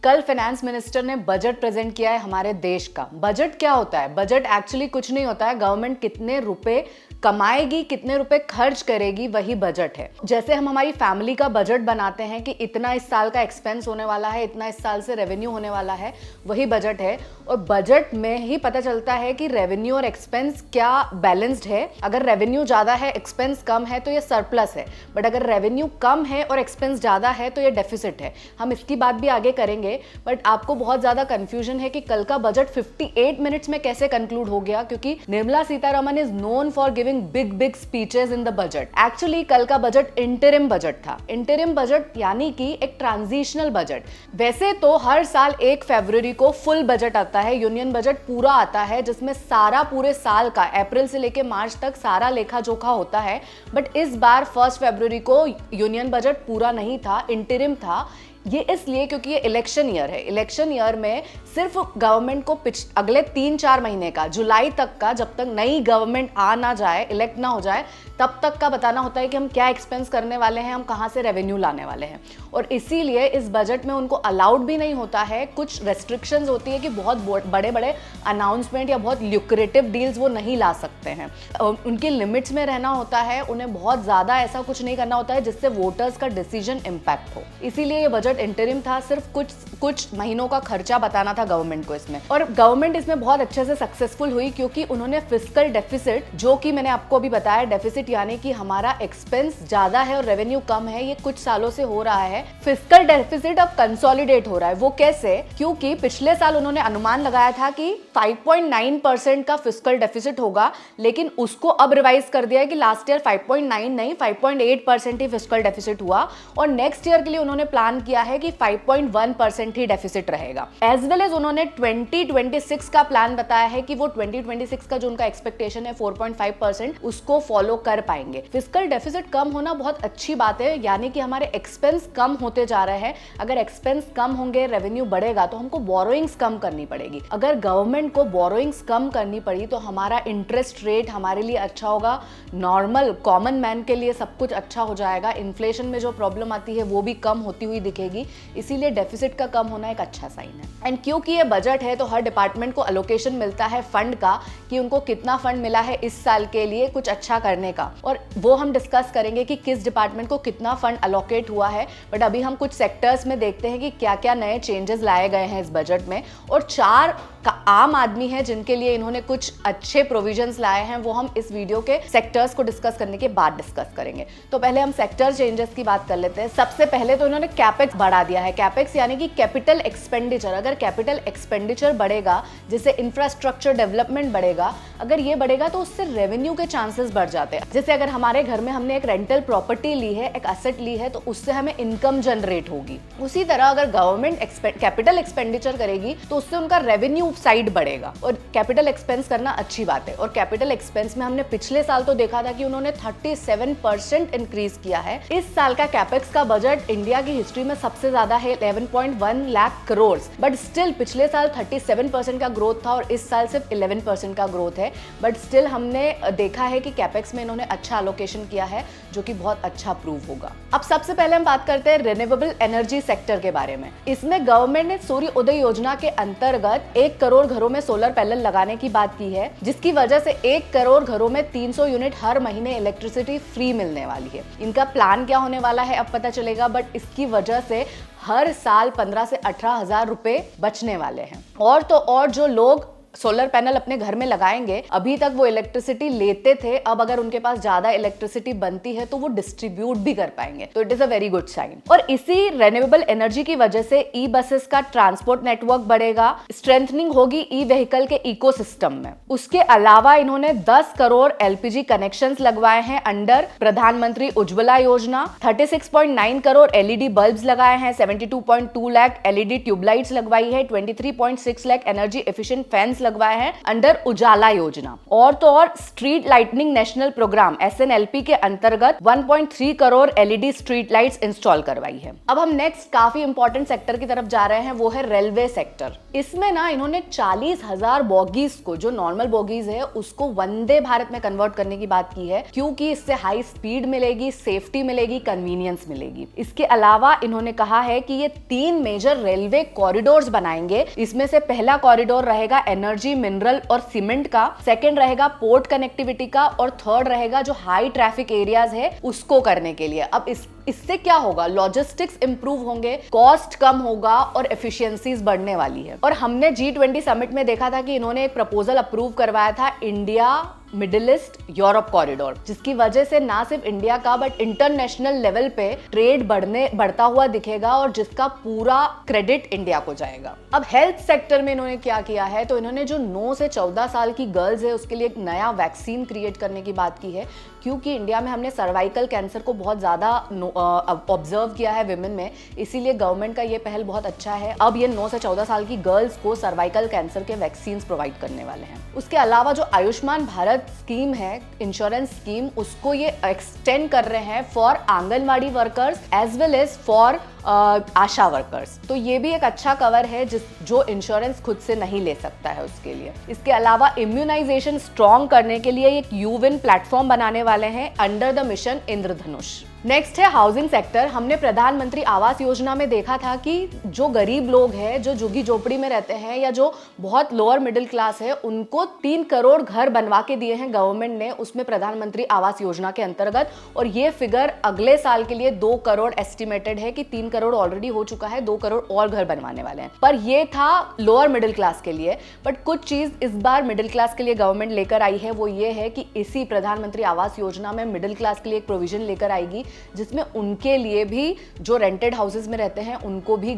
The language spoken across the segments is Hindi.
कल फाइनेंस मिनिस्टर ने बजट प्रेजेंट किया है हमारे देश का। बजट क्या होता है? बजट एक्चुअली कुछ नहीं होता है। गवर्नमेंट कितने रुपए कमाएगी, कितने रुपए खर्च करेगी, वही बजट है। जैसे हम हमारी फैमिली का बजट बनाते हैं कि इतना इस साल का एक्सपेंस होने वाला है, इतना इस साल से रेवेन्यू होने वाला है, वही बजट है। और बजट में ही पता चलता है कि रेवेन्यू और एक्सपेंस क्या बैलेंस्ड है। अगर रेवेन्यू ज्यादा है, एक्सपेंस कम है, तो ये सरप्लस है। बट अगर रेवेन्यू कम है और एक्सपेंस ज्यादा है तो ये डेफिसिट है। हम इसकी बात भी आगे करेंगे। बट आपको बहुत ज्यादा कंफ्यूजन है कि कल का बजट 58 मिनट्स में कैसे कंक्लूड हो गया, क्योंकि Nirmala Sitharaman is known for giving big speeches in the budget. Actually कल का बजट इंटरिम बजट था। इंटरिम बजट यानी कि एक ट्रांजिशनल बजट। वैसे तो हर साल 1 फरवरी को फुल बजट आता है, यूनियन बजट पूरा आता है, जिसमें सारा पूरे साल का अप्रैल से लेके मार्च तक सारा लेखा जोखा होता है। बट इस बार 1 फरवरी को यूनियन बजट पूरा नहीं था, इंटरिम था। ये इसलिए क्योंकि ये इलेक्शन ईयर है। इलेक्शन ईयर में सिर्फ गवर्नमेंट को अगले 3-4 महीने का, जुलाई तक का, जब तक नई गवर्नमेंट आ ना जाए, इलेक्ट ना हो जाए, तब तक का बताना होता है कि हम क्या एक्सपेंस करने वाले हैं, हम कहाँ से रेवेन्यू लाने वाले हैं। और इसीलिए इस बजट में उनको अलाउड भी नहीं होता है, कुछ रेस्ट्रिक्शंस होती है कि बहुत बड़े बड़े अनाउंसमेंट या बहुत ल्यूक्रेटिव डील्स वो नहीं ला सकते हैं। उनकी लिमिट्स में रहना होता है, उन्हें बहुत ज़्यादा ऐसा कुछ नहीं करना होता है जिससे वोटर्स का डिसीजन इम्पैक्ट हो। इसीलिए ये बजट इंटरिम था, सिर्फ कुछ महीनों का खर्चा बताना था गवर्नमेंट को इसमें। और गवर्नमेंट इसमें बहुत अच्छे से सक्सेसफुल हुई, क्योंकि उन्होंने फिस्कल डेफिसिट, जो कि मैंने आपको अभी बताया, डेफिसिट यानी कि हमारा एक्सपेंस ज्यादा है और रेवेन्यू कम है, ये कुछ सालों से हो रहा है। फिस्कल डेफिसिट अब कंसोलिडेट हो रहा है। वो कैसे? क्योंकि पिछले साल उन्होंने अनुमान लगाया था कि 5.9% का फिस्कल डेफिसिट होगा, लेकिन उसको अब रिवाइज कर दिया है कि लास्ट ईयर 5.9 नहीं, 5.8% ही फिस्कल डेफिसिट हुआ। और नेक्स्ट ईयर के लिए उन्होंने प्लान किया है कि 5.1% ही डेफिसिट रहेगा। एज वेल एज उन्होंने 2026 का प्लान बताया है कि वो 2026 का जो उनका एक्सपेक्टेशन है 4.5%, उसको फॉलो कर पाएंगे। फिस्कल डेफिसिट कम होना बहुत अच्छी बात है, यानी कि हमारे एक्सपेंस कम होते जा रहे हैं। अगर एक्सपेंस कम होंगे, रेवेन्यू बढ़ेगा, तो हमको बोरोइंग्स कम करनी पड़ेगी। अगर गवर्नमेंट को बोरोइंग्स कम करनी पड़ी तो हमारा इंटरेस्ट रेट हमारे लिए अच्छा होगा, नॉर्मल कॉमन मैन के लिए सब कुछ अच्छा हो जाएगा। इन्फ्लेशन में जो प्रॉब्लम आती है वो भी कम होती हुई दिखेगी। इसीलिए डेफिसिट का कम होना एक अच्छा साइन है। एंड क्योंकि ये बजट है तो हर डिपार्टमेंट को अलोकेशन मिलता है फंड का, कि उनको कितना फंड मिला है इस साल के लिए कुछ अच्छा करने का। और वो हम डिस्कस करेंगे कि किस डिपार्टमेंट को कितना फंड अलोकेट हुआ है। बट अभी हम कुछ सेक्टर्स में देखते हैं कि क्या क्या नए चेंजेस लाए गए हैं इस बजट में। और 4 का आम आदमी है जिनके लिए इन्होंने कुछ अच्छे प्रोविजंस लाए हैं, वो हम इस वीडियो के सेक्टर्स को डिस्कस करने के बाद डिस्कस करेंगे। तो पहले हम सेक्टर चेंजेस की बात कर लेते हैं। सबसे पहले तो इन्होंने कैपेक्स बढ़ा दिया है। कैपेक्स यानी कि कैपिटल एक्सपेंडिचर। अगर कैपिटल एक्सपेंडिचर बढ़ेगा, जिससे इंफ्रास्ट्रक्चर डेवलपमेंट बढ़ेगा, अगर ये बढ़ेगा तो उससे रेवेन्यू के चांसेस बढ़ जाते हैं। जैसे अगर हमारे घर में हमने एक रेंटल प्रॉपर्टी ली है, एक एसेट ली है, तो उससे हमें इनकम जनरेट होगी। उसी तरह अगर गवर्नमेंट कैपिटल एक्सपेंडिचर करेगी तो उससे उनका रेवेन्यू साइड बढ़ेगा। और कैपिटल एक्सपेंस करना अच्छी बात है। और कैपिटल एक्सपेंस में हमने पिछले साल तो देखा था कि उन्होंने 37% इंक्रीज किया है। इस साल का कैपेक्स का बजट इंडिया की हिस्ट्री में सबसे ज्यादा है, 11.1 लाख करोड़। बट स्टिल पिछले साल 37% का ग्रोथ था और इस साल सिर्फ 11% का ग्रोथ है। बट स्टिल हमने देखा है कि कैपेक्स में इन्होंने अच्छा अलोकेशन किया है, जो कि बहुत अच्छा प्रूव होगा। अब सबसे पहले हम बात करते हैं रिन्यूएबल एनर्जी सेक्टर के बारे में। इसमें गवर्नमेंट ने सूर्य उदय योजना के अंतर्गत 1 करोड़ घरों में सोलर पैनल लगाने की बात की है, जिसकी वजह से 1 करोड़ घरों में 300 यूनिट हर महीने इलेक्ट्रिसिटी फ्री मिलने वाली है। इनका प्लान क्या होने वाला है अब पता चलेगा, बट इसकी वजह से हर साल 15 से 18 हजार रुपए बचने वाले हैं। और तो और जो लोग सोलर पैनल अपने घर में लगाएंगे, अभी तक वो इलेक्ट्रिसिटी लेते थे, अब अगर उनके पास ज्यादा इलेक्ट्रिसिटी बनती है तो वो डिस्ट्रीब्यूट भी कर पाएंगे। तो it is a very good sign. और इसी रिन्यूएबल एनर्जी की वजह से ई बसेस का ट्रांसपोर्ट नेटवर्क बढ़ेगा, स्ट्रेंथनिंग होगी ई व्हीकल के इकोसिस्टम में। उसके अलावा इन्होंने 10 करोड़ एलपीजी कनेक्शंस लगवाए हैं अंडर प्रधानमंत्री उज्ज्वला योजना। 36.9 करोड़ एलईडी बल्ब्स लगाए हैं, 72.2 लाख एलईडी ट्यूबलाइट्स लगवाई है, 23.6 lakh energy efficient fans lights लगवाए हैं अंडर उजाला योजना। और तो और street lightning national programme SNLP के अंतर्गत 1.3 crore LED street lights install करवाई है। अब हम नेक्स्ट काफी इंपॉर्टेंट सेक्टर की तरफ जा रहे हैं, वो है रेलवे सेक्टर। इसमें ना इन्होंने 40,000 बोगीज को, जो नॉर्मल बोगीज है, उसको वंदे भारत में कन्वर्ट करने की बात की है, क्योंकि इससे हाई स्पीड मिलेगी, सेफ्टी मिलेगी, कन्वीनियंस मिलेगी। इसके अलावा इन्होंने कहा है कि ये 3 मेजर रेलवे कॉरिडोर्स बनाएंगे। इसमें से पहला कॉरिडोर रहेगा एनर्जी, मिनरल और सीमेंट का, सेकंड रहेगा पोर्ट कनेक्टिविटी का, और थर्ड रहेगा जो हाई ट्रैफिक एरियाज है उसको करने के लिए। अब इससे क्या होगा, लॉजिस्टिक्स इंप्रूव होंगे, कॉस्ट कम होगा और एफिशिएंसीज बढ़ने वाली है। और हमने G20 समिट में देखा था कि इन्होंने एक प्रपोजल अप्रूव करवाया था, India middle east Europe corridor, जिसकी वजह से ना सिर्फ इंडिया का बट इंटरनेशनल लेवल पे ट्रेड बढ़ता हुआ दिखेगा और जिसका पूरा क्रेडिट इंडिया को जाएगा। अब हेल्थ सेक्टर में इन्होंने क्या किया है, तो इन्होंने जो 9 से 14 साल की गर्ल्स है उसके लिए एक नया वैक्सीन क्रिएट करने की बात की है, क्योंकि इंडिया में हमने सर्वाइकल कैंसर को बहुत ज्यादा ऑब्जर्व किया है विमेन में, इसीलिए गवर्नमेंट का ये पहल बहुत अच्छा है। अब ये 9 से 14 साल की गर्ल्स को सर्वाइकल कैंसर के वैक्सीन प्रोवाइड करने वाले हैं। उसके अलावा जो आयुष्मान भारत स्कीम है, इंश्योरेंस स्कीम, उसको ये एक्सटेंड कर रहे हैं for anganwadi workers as well as for ASHA workers. तो ये भी एक अच्छा कवर है जो इंश्योरेंस खुद से नहीं ले सकता है उसके लिए। इसके अलावा इम्यूनाइजेशन स्ट्रॉन्ग करने के लिए एक यूविन प्लेटफॉर्म बनाने वाले हैं under the mission Indradhanush. Next है हाउसिंग सेक्टर। हमने प्रधानमंत्री आवास योजना में देखा था कि जो गरीब लोग हैं, जो झुग्गी झोपड़ी में रहते हैं या जो बहुत लोअर मिडिल क्लास है, उनको 3 करोड़ घर बनवा के दिए हैं गवर्नमेंट ने, उसमें प्रधानमंत्री आवास योजना के अंतर्गत। और ये फिगर अगले साल के लिए 2 करोड़ एस्टिमेटेड है कि 3 करोड़ ऑलरेडी हो चुका है, 2 करोड़ और घर बनवाने वाले हैं। पर ये था लोअर मिडिल क्लास के लिए, बट कुछ चीज इस बार मिडिल क्लास के लिए गवर्नमेंट लेकर आई है, वो ये है कि इसी प्रधानमंत्री आवास योजना में मिडिल क्लास के लिए एक प्रोविजन लेकर आएगी, जिसमें उनके लिए भी जो रेंटेड हाउसेस में रहते हैं उनको भी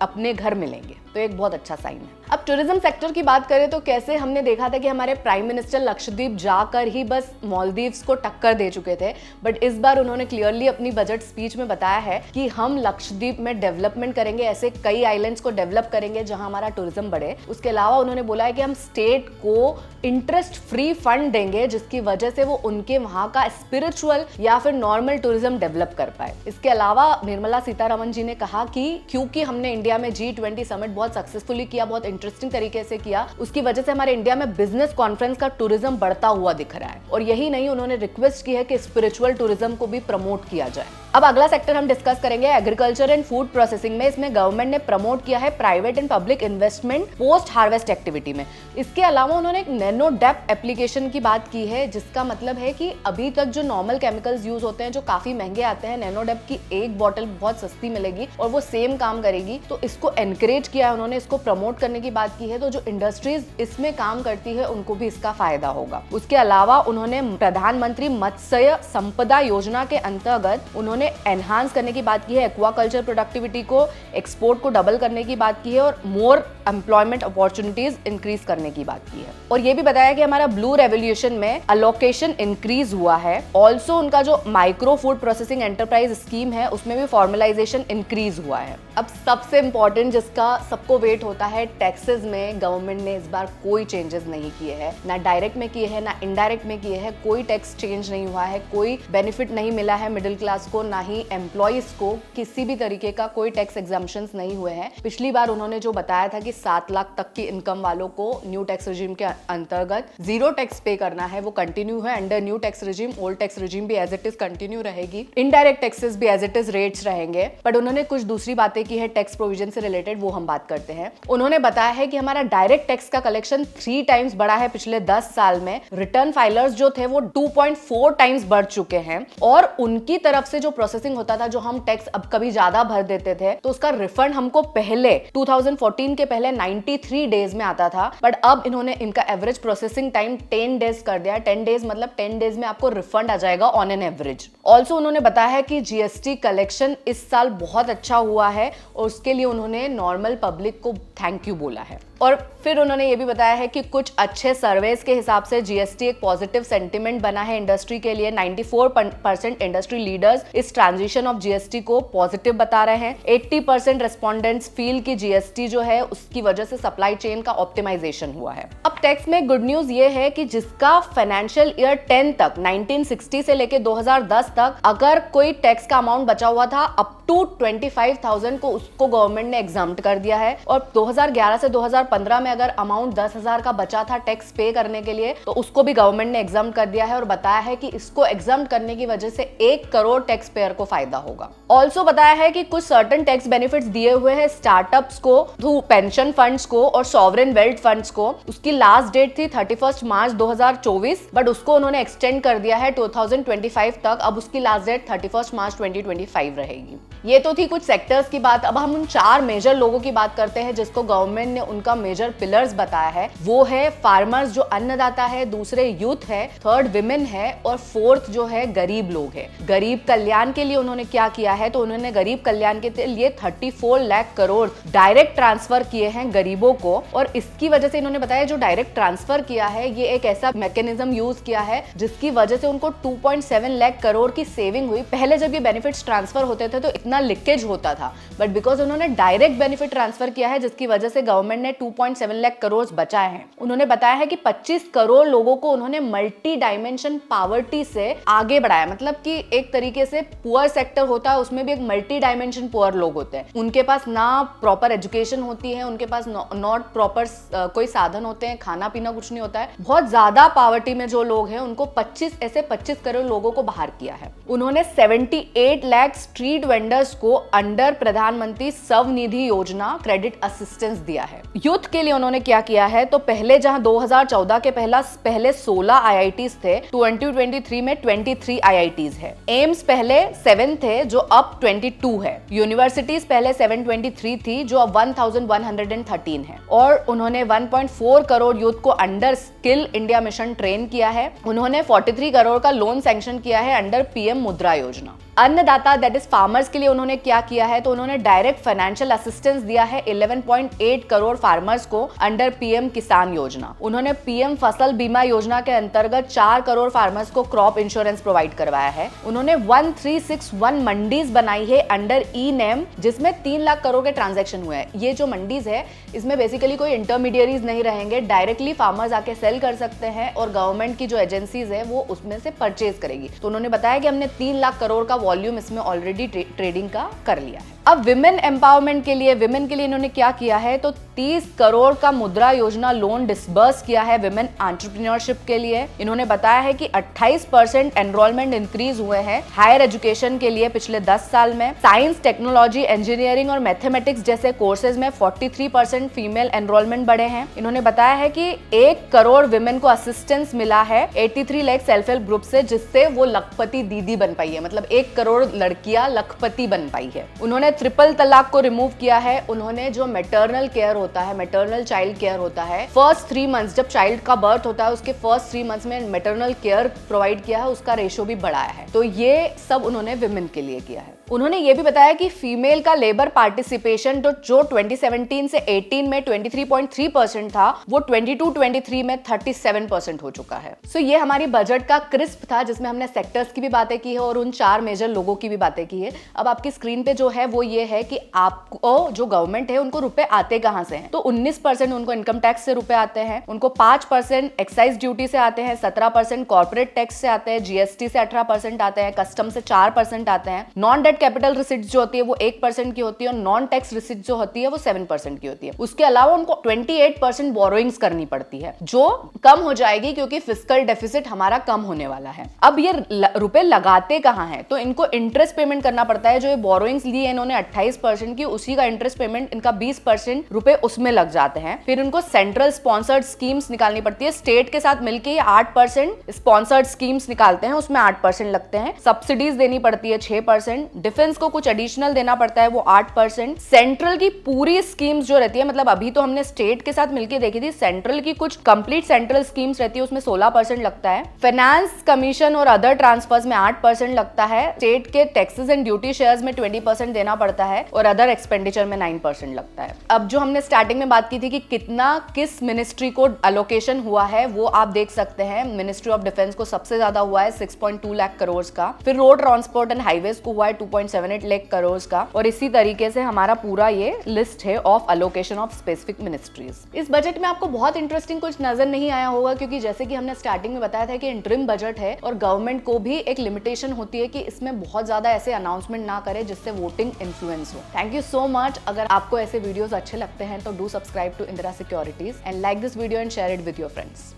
अपने घर मिलेंगे। तो एक बहुत अच्छा साइन है। अब टूरिज्म सेक्टर की बात करें तो कैसे हमने देखा था कि हमारे प्राइम मिनिस्टर लक्षद्वीप जाकर ही बस मालदीव्स को टक्कर दे चुके थे, बट इस बार उन्होंने क्लियरली अपनी बजट स्पीच में बताया है कि हम लक्षद्वीप में डेवलपमेंट करेंगे, ऐसे कई आइलैंड्स को डेवलप करेंगे जहां हमारा टूरिज्म बढ़े। उसके अलावा उन्होंने बोला है कि हम स्टेट को इंटरेस्ट फ्री फंड देंगे, जिसकी वजह से वो उनके वहां का स्पिरिचुअल या फिर नॉर्मल टूरिज्म डेवलप कर पाए। इसके अलावा निर्मला सीतारमण जी ने कहा कि क्योंकि हमने इंडिया में G20 समिट बहुत सक्सेसफुली किया, बहुत इंटरेस्टिंग तरीके से किया, उसकी वजह से हमारे इंडिया में बिजनेस कॉन्फ्रेंस का टूरिज्म बढ़ता हुआ दिख रहा है। और यही नहीं, उन्होंने रिक्वेस्ट की है कि स्पिरिचुअल टूरिज्म को भी प्रमोट किया जाए। अब अगला सेक्टर हम डिस्कस करेंगे एग्रीकल्चर एंड फूड प्रोसेसिंग में। इसमें गवर्नमेंट ने प्रमोट किया है private and public investment post harvest activity में। इसके अलावा उन्होंने एक नैनो डेप्थ एप्लीकेशन की बात की है, जिसका मतलब है कि अभी तक जो नॉर्मल केमिकल्स यूज होते हैं जो काफी महंगे आते हैं, नैनो डेप्थ की एक बॉटल बहुत सस्ती मिलेगी और वो सेम काम करेगी। तो इसको एनकरेज किया है उन्होंने, इसको प्रमोट करने की बात की है। तो जो इंडस्ट्रीज इसमें काम करती है उनको भी इसका फायदा होगा। उसके अलावा उन्होंने प्रधानमंत्री मत्स्य संपदा योजना के अंतर्गत उन्होंने एनहांस करने की बात की है, एक्वाकल्चर प्रोडक्टिविटी को, एक्सपोर्ट को डबल करने की बात की है और मोर एम्प्लॉयमेंट अपॉर्चुनिटीज इंक्रीज करने की बात की है। और ये भी बताया कि हमारा ब्लू रेवोल्यूशन में अलोकेशन इंक्रीज हुआ है। ऑल्सो उनका जो micro food processing enterprise scheme है उसमें भी फॉर्मलाइजेशन इंक्रीज हुआ है। अब सबसे इंपॉर्टेंट जिसका सबको वेट होता है, टैक्सेस में गवर्नमेंट ने इस बार कोई चेंजेस नहीं किए हैं, ना डायरेक्ट में किए हैं ना इनडायरेक्ट में किए हैं। कोई टैक्स चेंज नहीं हुआ है, कोई बेनिफिट नहीं मिला है मिडिल क्लास को, ना ही एम्प्लॉइज को किसी भी तरीके का कोई टैक्स एग्जम्पशंस नहीं हुए हैं। पिछली बार उन्होंने जो बताया था कि 7 लाख तक की इनकम वालों को न्यू टैक्स रिजीम के अंतर्गत 0 टैक्स पे करना है, वो कंटिन्यू है under new tax regime. Old tax regime भी एज इट इज कंटिन्यू रहेगी, इनडायरेक्ट टैक्सेस भी एज इट इज रेट्स रहेंगे। बट उन्होंने कुछ दूसरी बातें की है टैक्स प्रोविजन से रिलेटेड, वो हम बात करते हैं। उन्होंने बताया है कि हमारा डायरेक्ट टैक्स का कलेक्शन 3 टाइम्स बढ़ा है पिछले 10 साल में। रिटर्न फाइलर्स जो थे वो 2.4 टाइम्स बढ़ चुके हैं और उनकी तरफ से जो प्रोसेसिंग होता था, जो हम टैक्स अब कभी ज्यादा भर देते थे तो उसका रिफंड हमको पहले 2014 के पहले 93 डेज में आता था, बट अब इन्होंने इनका एवरेज प्रोसेसिंग टाइम 10 डेज कर दिया। 10 डेज मतलब 10 डेज में आपको रिफंड आ जाएगा ऑन एन एवरेज। ऑल्सो उन्होंने बताया है कि जीएसटी कलेक्शन इस साल बहुत अच्छा हुआ है और उसके लिए उन्होंने नॉर्मल पब्लिक को थैंक यू बोला है। और फिर उन्होंने ये भी बताया है कि कुछ अच्छे सर्वेस के हिसाब से जीएसटी एक पॉजिटिव सेंटिमेंट बना है इंडस्ट्री के लिए। 94% इंडस्ट्री लीडर्स इस इस ट्रांजिशन ऑफ जीएसटी को पॉजिटिव बता रहे हैं। 80% रेस्पोंडेंट्स फील कि जीएसटी जो है उसकी वजह से सप्लाई चेन का ऑप्टिमाइजेशन हुआ है। अब टैक्स में गुड न्यूज ये है कि जिसका फाइनेंशियल ईयर 10 तक 1960 से लेके 2010 तक अगर कोई टैक्स का अमाउंट बचा हुआ था अप टू 25,000 को, उसको गवर्नमेंट ने एग्जम्प्ट कर दिया है। और 2011 से 2015 में अगर अमाउंट 10,000 का बचा था टैक्स पे करने के लिए तो उसको भी गवर्नमेंट ने एग्जम्प्ट कर दिया है और बताया है कि इसको एग्जम्प्ट करने की वजह से 1 करोड़ टैक्स पेयर को फायदा होगा। ऑल्सो बताया है कि कुछ सर्टेन टैक्स बेनिफिट्स दिए हुए हैं स्टार्टअप्स को, थ्रू पेंशन फंड्स को और सॉवरेन वेल्थ फंड्स को। उसकी लास्ट डेट थी 31 मार्च 2024, बट उसको उन्होंने एक्सटेंड कर दिया है 2025 तक। अब उसकी लास्ट डेट 31 मार्च 2025 रहेगी। ये तो थी कुछ सेक्टर्स की बात। अब हम उन 4 मेजर लोगों की बात करते हैं जिसको गवर्नमेंट ने उनका मेजर पिलर्स बताया है। वो है फार्मर्स जो अन्नदाता है, दूसरे यूथ है, थर्ड विमेन है और फोर्थ जो है गरीब लोग है। गरीब कल्याण के लिए उन्होंने क्या किया है, तो उन्होंने गरीब कल्याण के लिए 34 लाख करोड़ डायरेक्ट ट्रांसफर किए हैं गरीबों को। और इसकी वजह से इन्होंने बताया जो डायरेक्ट ट्रांसफर किया है ये एक ऐसा मैकेनिज्म यूज किया है जिसकी वजह से उनको 2.7 लाख करोड़ की सेविंग हुई। पहले जब ये बेनिफिट्स ट्रांसफर होते थे तो इतना लीकेज होता था, बट बिकॉज उन्होंने डायरेक्ट बेनिफिट ट्रांसफर किया है जिसकी वजह से गवर्नमेंट ने 2.7 लाख करोड़ बचाए हैं। उन्होंने बताया है कि 25 करोड़ लोगों को उन्होंने मल्टी डायमेंशन पॉवर्टी से आगे बढ़ाया। मतलब कि एक तरीके से पुअर सेक्टर होता है उसमें भी एक मल्टी डायमेंशन पुअर लोग होते हैं। उनके पास ना प्रॉपर एजुकेशन होती है, उनके पास नॉट प्रॉपर कोई साधन होते हैं, खाना पीना कुछ नहीं होता है। बहुत ज्यादा पॉवर्टी में जो लोग हैं उनको 25 करोड़ लोगों को बाहर किया है। उन्होंने 78 लाख स्ट्रीट वेंडर्स को अंडर प्रधानमंत्री स्वनिधि योजना क्रेडिट असिस्टेंस दिया है। यूथ के लिए उन्होंने क्या किया है, तो पहले जहां 2014 के पहले 16 आईआईटीज थे, 2023 में 23 आईआईटीज है। एम्स पहले 7 थे जो अब 22 है। यूनिवर्सिटीज पहले 723 थी जो अब 1113 है। और उन्होंने 1.4 करोड़ यूथ को under skill India mission train किया है। उन्होंने 43 करोड़ का लोन सैंक्शन किया है अंडर पीएम मुद्रा योजना। अन्नदाता दैट इज फार्मर्स के लिए उन्होंने क्या किया है, तो उन्होंने डायरेक्ट फाइनेंशियल असिस्टेंस दिया है 11.8 करोड़ फार्मर्स को अंडर पीएम किसान योजना। उन्होंने पीएम फसल बीमा योजना के अंतर्गत 4 करोड़ फार्मर्स को क्रॉप इंश्योरेंस प्रोवाइड करवाया है। उन्होंने 1361 मंडीज बनाई है अंडर ई नेम जिसमें 3 लाख करोड़ के ट्रांजैक्शन हुए हैं। ये जो मंडीज है इसमें बेसिकली कोई इंटरमीडियरीज नहीं रहेंगे, डायरेक्टली फार्मर्स आके सेल कर सकते हैं और गवर्नमेंट की जो एजेंसीज है वो उसमें से परचेज करेगी। तो उन्होंने बताया कि हमने 3 लाख करोड़ का वॉल्यूम इसमें ऑलरेडी ट्रेडिंग का कर लिया है। अब विमेन एम्पावरमेंट के लिए इन्होंने क्या किया है, तो 30 करोड़ का मुद्रा योजना लोन डिसबर्स किया है विमेन एंटरप्रेन्योरशिप के लिए। इन्होंने बताया है कि 28% एनरोलमेंट इंक्रीज हुए हैं हायर एजुकेशन के लिए पिछले 10 साल में। साइंस, टेक्नोलॉजी, इंजीनियरिंग और मैथमेटिक्स जैसे कोर्सेज में 43% फीमेल एनरोलमेंट बढ़े हैं। इन्होंने बताया है कि 1 करोड़ विमेन को असिस्टेंस मिला है 83 लाख सेल्फ हेल्प ग्रुप से, जिससे वो लखपति दीदी बन पाई है। मतलब 1 करोड़ लड़कियां लखपति बन पाई है। उन्होंने ट्रिपल तलाक को रिमूव किया है। उन्होंने जो मैटरनल केयर होता है, मैटरनल चाइल्ड केयर होता है, फर्स्ट 3 मंथ्स जब चाइल्ड का बर्थ होता है उसके फर्स्ट 3 मंथ्स में मैटरनल केयर प्रोवाइड किया है, उसका रेशो भी बढ़ाया है। तो ये सब उन्होंने विमेन के लिए किया है। उन्होंने ये भी बताया कि फीमेल का लेबर पार्टिसिपेशन जो 2017 से 18 में 23.3% था, वो 22-23 में 37% हो चुका है। सो ये हमारी बजट का क्रिस्प था जिसमें हमने सेक्टर्स की भी बातें की है और उन 4 मेजर लोगों की भी बातें की है। अब आपकी स्क्रीन पे जो है वो ये है कि आपको जो गवर्नमेंट है उनको रुपए आते कहां से हैं। तो 19% उनको इनकम टैक्स से रुपए आते हैं, उनको 5% एक्साइज ड्यूटी से आते हैं, 17% कॉर्पोरेट टैक्स से आते हैं, जीएसटी से 18% आते हैं, कस्टम से 4% आते हैं। नॉन डेट कैपिटल रिसिप्ट जो होती है वो 1% की होती है और नॉन टैक्स रिसिप्ट जो होती है वो 7% की होती है। उसके अलावा उनको 28% बोरोइंग्स करनी पड़ती है जो कम हो जाएगी क्योंकि फिस्कल डेफिसिट हमारा कम होने वाला है। अब ये रुपए लगाते कहां हैं, तो इनको इंटरेस्ट पेमेंट करना पड़ता है। जो ये बोरोइंग्स लिए इन्होंने 28% की, उसी का इंटरेस्ट पेमेंट इनका 20% रुपए उसमें लग जाते हैं। फिर इनको सेंट्रल स्पॉन्सर्ड स्कीम्स निकालनी पड़ती है। स्टेट के साथ मिलकर 8% स्पॉन्सर्ड स्कीम्स निकालते हैं, उसमें 8% लगते हैं। सब्सिडीज देनी पड़ती है 6%, डिफेंस को कुछ एडिशनल देना पड़ता है वो 8%। सेंट्रल की पूरी स्कीम्स जो रहती है, मतलब अभी तो हमने स्टेट के साथ मिलकर देखी थी, सेंट्रल की कुछ कंप्लीट सेंट्रल स्कीम्स रहती है उसमें 16% लगता है। फाइनेंस कमीशन और अदर ट्रांसफर्स में 8% लगता है। स्टेट के टैक्सेस एंड ड्यूटी शेयर्स में 20% देना पड़ता है और अदर एक्सपेंडिचर में 9% लगता है। अब जो हमने स्टार्टिंग में बात की थी कि कितना किस मिनिस्ट्री को अलोकेशन हुआ है वो आप देख सकते हैं। मिनिस्ट्री ऑफ डिफेंस को सबसे ज्यादा हुआ है 6.2 लाख करोड़ का, फिर रोड ट्रांसपोर्ट एंड हाईवेज को हुआ है 2.78 लाख करोड़ का, और इसी तरीके से हमारा पूरा ये लिस्ट है of allocation of specific ministries. इस बजट में आपको बहुत इंटरेस्टिंग कुछ नजर नहीं आया होगा, क्योंकि जैसे कि हमने स्टार्टिंग में बताया था कि इंटरिम बजट है और गवर्नमेंट को भी एक लिमिटेशन होती है कि इसमें बहुत ज्यादा ऐसे अनाउंसमेंट ना करे जिससे वोटिंग इन्फ्लुएंस हो। Thank you so much. अगर आपको ऐसे वीडियोस अच्छे लगते हैं तो do subscribe to Indira securities and like this video and share it with your friends.